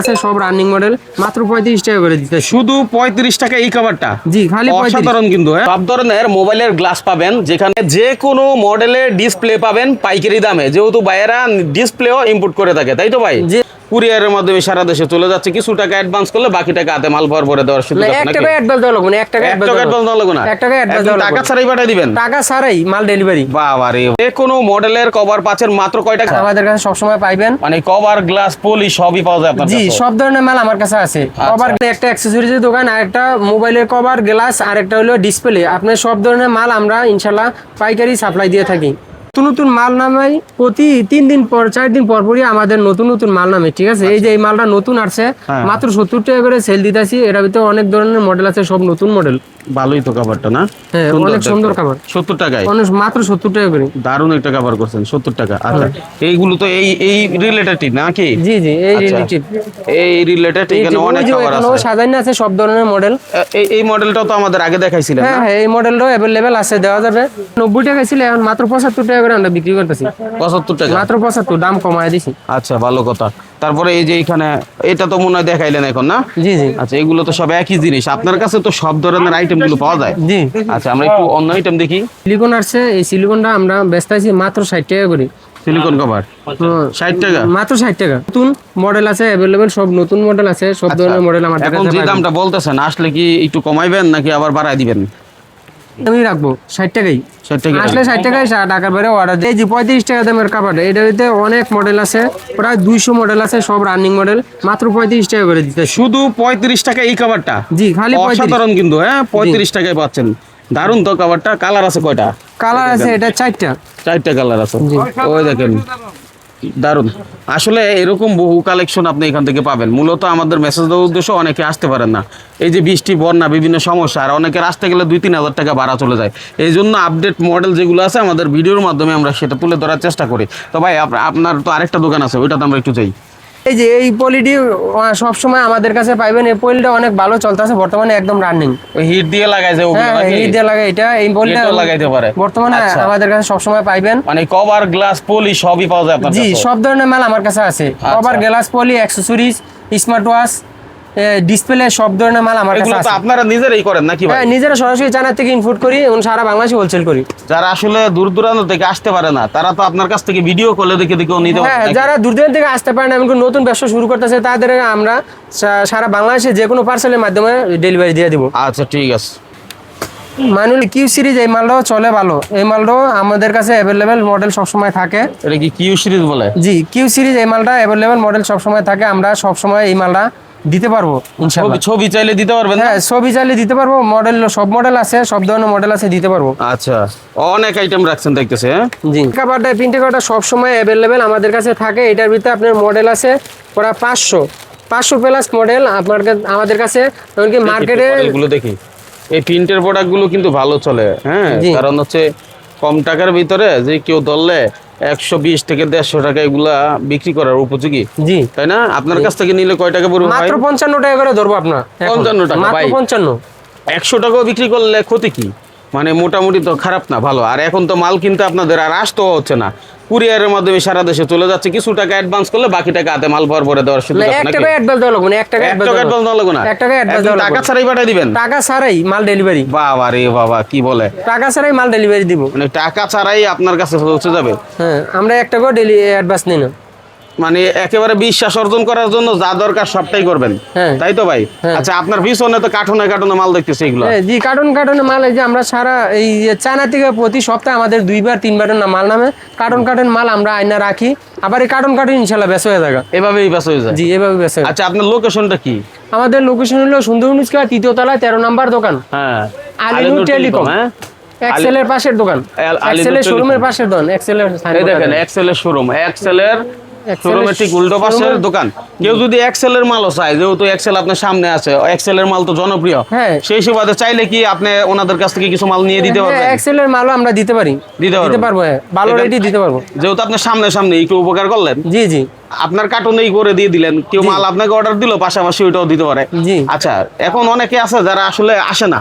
আছে সব running model মাত্র 35 টাকা করে দিতে। শুধু 35 টাকা এই কভারটা? জি, খালি 35। অসাধারণ কিন্তু সব ধরনের মোবাইলের গ্লাস পাবেন, যেখানে যে কোনো মডেলের ডিসপ্লে পাবেন পাইকারি দামে, যেহেতু বাইরেরা ডিসপ্লেও ইম্পোর্ট করে থাকে, তাই তো ভাই? জি। কুরিয়ারের মাধ্যমে সারা দেশে চলে যাচ্ছে, কিছু টাকা অ্যাডভান্স করলে বাকি টাকা হাতে মাল ভরে দেওয়ার সুযোগ আছে 1 নাকি? টাকা অ্যাডভান্স দেওয়া লাগবে না, 1 টাকা অ্যাডভান্স দেওয়া লাগবে না, 1 টাকা অ্যাডভান্স দেওয়া টাকা লাগবে। ছাড়াই পাঠিয়ে দিবেন? টাকা ছাড়াই মাল ডেলিভারি। বাবা রে, যে কোনো মডেলের কভার পাচ্ছেন মাত্র কয় টাকা? আমাদের কাছে সব সময় পাইবেন, মানে কভার, গ্লাস, পলি সবই পাওয়া যায় আপনার জি কাছে? সব ধরনের মাল আমার কাছে আছে। কভার একটা অ্যাকসেসরিজের দোকান, আর একটা মোবাইলের কভার, গ্লাস, আর একটা হলো ডিসপ্লে। আপনার সব ধরনের মাল আমরা ইনশাআল্লাহ পাইকারি সাপ্লাই দিয়ে থাকি। নতুন নতুন মাল নামাই প্রতি 3 দিন পর 4 দিন পর পরই আমাদের নতুন নতুন মাল নামে, ঠিক আছে? এই যে এই মালটা নতুন আসছে, মাত্র 70 টাকা করে সেল দিতেছি। এর ভিতরে অনেক ধরনের মডেল আছে, সব নতুন মডেল। ভালোই তো কভারটা না? হ্যাঁ, অনেক সুন্দর কভার। 70 টাকায় অনেক, মাত্র 70 টাকা করে। দারুণ একটা কভার করছেন 70 টাকা। আচ্ছা, এইগুলো তো এই রিলেটেড নাকি? জি জি, এই আচ্ছা, রিলেটেড। এই রিলেটেড এখানে অনেক কভার আছে। সাজানো আছে সব ধরনের মডেল। এই মডেলটাও তো আমাদের আগে দেখাইছিলেন হ্যাঁ না? হ্যাঁ, এই মডেলটাও अवेलेबल আছে, দেওয়া যাবে। 90 টাকা ছিল, এখন মাত্র 75 টাকা করে আমরা বিক্রি করতেছি। 75 টাকা মাত্র 75, দাম কমায় দিছি। আচ্ছা, ভালো কথা। তারপরে এই যে এখানে এটা তো মনে হয় দেখাইলেন এখন না? জি জি। আচ্ছা, এগুলো তো সব একই জিনিস, আপনার কাছে তো সব ধরনের আইটেম গুলো পাওয়া যায়। জি। আচ্ছা, আমরা একটু অন্য আইটেম দেখি। সিলিকন আসছে, এই সিলিকনটা আমরা বেচতেছি মাত্র 60 টাকা করে। সিলিকন কভার 60 টাকা? মাত্র 60 টাকা। নতুন মডেল আছে अवेलेबल, সব নতুন মডেল আছে, সব ধরনের মডেল আমাদের এখন কাছে যে পাবেন। দামটা বলতেছেন আসলে কি একটু কমাইবেন নাকি আবার বাড়ায় দিবেন? আমি রাখবো 60 টাকাই। 60 টাকা আসলে 60 টাকায় টাকার বাইরে অর্ডার দেয়। এই যে 35 টাকা দামের কাপড়, এটার ভিতরে অনেক মডেল আছে, প্রায় 200 মডেল আছে, সব রানিং মডেল, মাত্র 35 টাকা করে দিতে। শুধু 35 টাকা এই কভারটা? জি, খালি 35। অসাধারণ কিন্তু 35 টাকায় পাচ্ছেন। দারুণ তো কভারটা। কালার আছে কয়টা? কালার আছে এটা 4টা। 4টা কালার আছে। ওই দেখেন, দারুণ। আসলে এরকম বহু কালেকশন আপনি এখান থেকে পাবেন। মূলত আমাদের মেসেজ দেওয়ার উদ্দেশ্য, অনেকে আসতে পারেন না, এই যে বৃষ্টি, বন্যা, বিভিন্ন সমস্যা, আর অনেকের আসতে গেলে 2-3 হাজার টাকা ভাড়া চলে যায়। এই জন্য আপডেট মডেল যেগুলো আছে আমাদের ভিডিওর মাধ্যমে আমরা সেটা তুলে ধরার চেষ্টা করি। তো ভাই, আপনার তো আরেকটা দোকান আছে, ওইটাতে আমরা একটু যাই। এই যে এই পলিটি সবসময় আমাদের কাছে পাইবেন। এই পলিটা অনেক ভালো চলতেছে বর্তমানে, একদম রানিং। ওই হিট দিয়ে লাগায় যে ওগুলো হ্যাঁ, নাকি? এই দিয়ে লাগে এটা, এই পলিটা হিটও লাগাইতে পারে বর্তমানে আচ্ছা। আমাদের কাছে সবসময় পাইবেন। মানে কভার, গ্লাস, পলি সবই পাওয়া যায় আপনার জি, কাছে? সব ধরনের মাল আমার কাছে আছে। কভার, গ্লাস, পলি, অ্যাকসেসরিজ, স্মার্ট ওয়াচ, ডিসপ্লে, সব ধরনের মাল আমার কাছে এগুলো তো আছে। আপনারা নিজেরাই করেন নাকি ভাই? হ্যাঁ, নিজেরা সরাসরি চায়না থেকে ইম্পোর্ট করি এবং সারা বাংলাদেশে হোলসেল করি। যারা আসলে দূর দূরান্ত থেকে আসতে পারে না, তারা তো আপনার কাছ থেকে ভিডিও কলে দেখে দেখেও নিতে পারে হ্যাঁ, নাকি? যারা দূর দূরান্ত থেকে আসতে পারে না, এমনকি নতুন ব্যবসা শুরু করতেছে, তাদের আমরা সারা বাংলাদেশে যে কোনো পার্সেলের মাধ্যমে ডেলিভারি দিয়ে দিব। আচ্ছা, ঠিক আছে। মানুষ কিউ সিরিজ, এই মালটাও চলে ভালো। এই মালটাও আমাদের কাছে অ্যাভেলেবেল মডেল সবসময় থাকে। এটা কি কিউ সিরিজ বলে? জি, কিউ সিরিজ, এই মালটা অ্যাভেলেবেল মডেল সবসময় থাকে। আমরা সবসময় এই মালটা দিতে পারবো ইনশাআল্লাহ। ছবি চাইলে দিতে পারবেন না? হ্যাঁ, ছবি চাইলে দিতে পারবো। মডেল, সব মডেল আছে, সব ধরনের মডেল আছে, দিতে পারবো। আচ্ছা, অনেক আইটেম রাখছেন দেখতেছে। জি, কাভারটা, প্রিন্টের কাভারটা সবসময় অ্যাভেলেবেল আমাদের কাছে থাকে। এটার ভিতরে আপনার মডেল আছে প্রায় 500 প্লাস মডেল আমাদের কাছে। এমনকি মার্কেটে এগুলো দেখি, এই প্রিন্টের প্রোডাক্ট গুলো কিন্তু ভালো চলে। হ্যাঁ, কারণ হচ্ছে কম টাকার ভিতরে যে কেউ ধরলে 120 থেকে 150 টাকা এগুলা বিক্রি করার উপযোগী। জি, তাই না? আপনার কাছ থেকে নিলে কয় টাকা পড়বে? মাত্র 55 টাকা করে ধরবো আপনার। 55 টাকা মাত্র ভাই? 55। 100 টাকাও বিক্রি করলে ক্ষতি কি? মানে মোটামুটি তো খারাপ না, ভালো। আর এখন তো মাল কিনতে আপনাদের আর আসতেও হচ্ছে না, কুরিয়ারের মাধ্যমে সারা দেশে চলে যাচ্ছে, কিছু টাকা অ্যাডভান্স করলে বাকি টাকা হাতে মাল ভরে দেওয়ার সুযোগ আছে 1 নাকি? টাকা অ্যাডভান্স দেওয়া লাগবে না, 1 টাকা অ্যাডভান্স দেওয়া লাগবে না? 1 টাকা অ্যাডভান্স দেওয়া টাকা লাগবে। ছাড়াই পাঠিয়ে দিবেন? টাকা ছাড়াই মাল ডেলিভারি। বাবা রে বাবা, কি বলে? টাকা ছাড়াই মাল ডেলিভারি দিব। মানে টাকা ছাড়াই আপনার কাছে পৌঁছে যাবে? হ্যাঁ, আমরা 1 টাকা অ্যাডভান্স নিই না। মানে একেবারে বিশ্বাস অর্জন করার জন্য যা দরকার সবটাই করবেন, হ্যাঁ। তাই তো ভাই? হ্যাঁ। আচ্ছা, আপনার পিছনে তো কার্টুনে কার্টুনে মাল দেখতেছি এগুলো। হ্যাঁ, জি, কার্টুনে মাল। এই যে আমরা সারা এই চায়না থেকে প্রতি সপ্তাহে আমাদের 2-3 বার মাল নামে। কার্টুন মাল আমরা আয়না রাখি, আবার এই কার্টুন ইনশাল্লাহ বেচা হয়ে যায়। এভাবেই ব্যস্ত হয়ে যায়? জি, এভাবে বেচা। আচ্ছা, আপনার লোকেশনটা কি? আমাদের লোকেশন হলো সুন্দরবনস্কা 3য় তলায় 13 নম্বর দোকান, হ্যাঁ, আলিনুর টেলিকম। হ্যাঁ, এক্সেল এর পাশের দোকান, এক্সেল এর শোরুমের পাশের দোকান। এক্সেল এর এই দেখেন, এক্সেল এর শোরুম, এক্সেল এর শোরুমের ঠিক উল্টো পাশের দোকান। কেউ যদি এক্সেল এর মালও চায়, যেহেতু এক্সেল আপনার সামনে আছে, এক্সেল এর মাল তো জনপ্রিয়, হ্যাঁ, সেই সুবাদে চাইলে কি আপনি ওনাদের কাছ থেকে কিছু মাল নিয়ে দিতে পারবেন? এক্সেল এর মালও আমরা দিতে পারি, দিতে পারবো। হ্যাঁ, ভালো রেটই দিতে পারবো। যেহেতু আপনার সামনে একটু উপকার করলেন, জি জি, আপনার কার্টুনেই করে দিয়ে দিলেন, কেউ মাল আপনাকে অর্ডার দিল, পাশাপাশি ওইটাও দিতে পারে। জি। আচ্ছা, এখন অনেকে আছে যারা আসলে আসে না,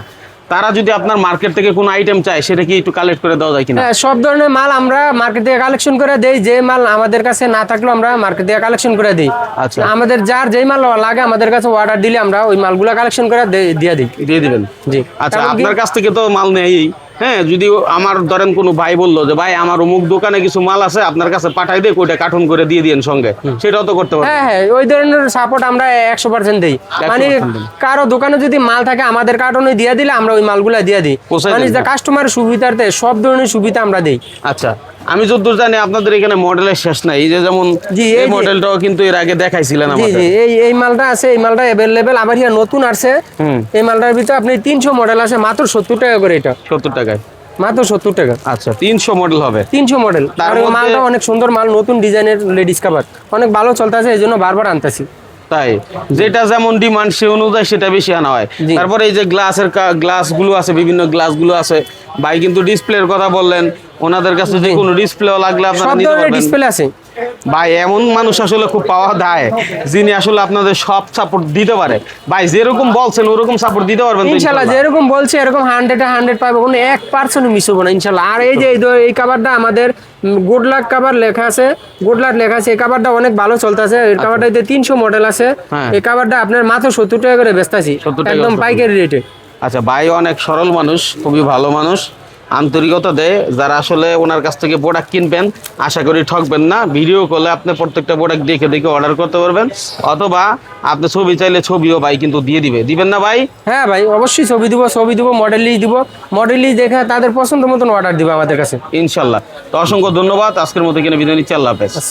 তারা যদি আপনার মার্কেট থেকে কোনো আইটেম চায় সেটা কি একটু কালেক্ট করে দেওয়া যায় কিনা? হ্যাঁ, সব ধরনের মাল আমরা মার্কেট থেকে কালেকশন করে দেই। যে মাল আমাদের কাছে না থাকলেও আমরা মার্কেট থেকে কালেকশন করে দিই। আচ্ছা। আমাদের যার যেই মাল লাগে আমাদের কাছে অর্ডার দিলে আমরা ওই মালগুলো কালেকশন করে দিয়ে দিই। দিয়ে দিবেন। জি। আচ্ছা, কারণ কি- আপনার কাছ থেকে তো মাল নেই, হ্যাঁ, যদি আমার ধরেন কোনো ভাই বললো যে ভাই আমার অমুক দোকানে কিছু মাল আছে আপনার কাছে পাঠাই দিয়ে ওইটা কার্টুন করে দিয়ে দিন সঙ্গে, সেটাও তো করতে পারবেন। হ্যাঁ হ্যাঁ, ওই ধরনের সাপোর্ট আমরা 100% দেই। মানে 100% দেন। কারো দোকানে যদি মাল থাকে আমাদের কার্টনে দিয়ে দিলে আমরা ওই মালগুলা দিয়ে দিই। পৌঁছায় মানে দেন। যে কাস্টমারের সুবিধার্থে সব ধরনের সুবিধা আমরা দেই। আচ্ছা, আমি যতদূর জানি আপনাদের এখানে মডেলের শেষ নাই। এই যে যেমন জি, এই এই যে- মডেলটাও কিন্তু এর আগে দেখাইছিলেন জি আমাদের। জি, এই মালটা আছে, এই মালটা অ্যাভেলেবেল আমার here নতুন আসছে। এই মালটার ভিতরে আপনি 300 মডেল আছে, মাত্র 70 টাকা করে এটা, 70 টাকায়। মাত্র 70 টাকা। আচ্ছা, 300 মডেল হবে। 300 মডেল। তার আর ওই মধ্যে- মালটা অনেক সুন্দর মাল, নতুন ডিজাইনের লেডিস কাভার, অনেক ভালো চলতেছে, এই জন্য বারবার আনতেছি। তাই যেটা যেমন ডিমান্ড সে অনুযায়ী সেটা বেশি আনা হয়। জি। তারপরে এই যে গ্লাসগুলো আছে, বিভিন্ন গ্লাসগুলো আছে। ভাই কিন্তু ডিসপ্লের কথা বললেন, ওনাদের কাছে যে কোনো ডিসপ্লেও লাগলে আপনারা সব নিতে ধরনের পারবেন। ডিসপ্লে আছে। ভাই এমন মানুষ আসলে খুব পাওয়া যায় যিনি আসলে আপনাদের সব সাপোর্ট দিতে পারে। ভাই যেরকম বলছেন ওরকম সাপোর্ট দিতে পারবেন তো ইনশাল্লাহ ইনশাল্লাহ? যেরকম বলছে এরকম 100 পাবে, কোনো 1% মিস হবে না ইনশাল্লাহ। আর এই যে এই কাভারটা আমাদের গুড লাক কাভার লেখা আছে, গুড লাক লেখা আছে, এই কাভারটা অনেক ভালো চলতেছে। এই কাভারটাতে 300 মডেল আছে। হ্যাঁ। এই কাভারটা আপনার মাত্র 70 টাকা করে বেচতাছি, 70 টাকা একদম 70 পাইকারি রেটে। আচ্ছা, ভাই অনেক সরল মানুষ, খুবই ভালো মানুষ, আন্তরিকতা দেয়। যারা আসলে ওনার কাছ থেকে প্রোডাক্ট কিনবেন আশা করি ঠকবেন না। ভিডিও কলে আপনি প্রত্যেকটা প্রোডাক্ট দেখে দেখে অর্ডার করতে পারবেন, অথবা আপনি ছবি চাইলে ছবিও ভাই কিন্তু দিয়ে দিবেন না ভাই? হ্যাঁ ভাই, অবশ্যই ছবি দিব, মডেল লিস্ট দিব, মডেল লিস্ট দেখে তাদের পছন্দ মতন অর্ডার দিব আমাদের কাছে। ইনশাল্লাহ। তো অসংখ্য ধন্যবাদ, আজকের মতো কিনে বিদায় নিচ্ছি, আল্লাহ হাফেজ।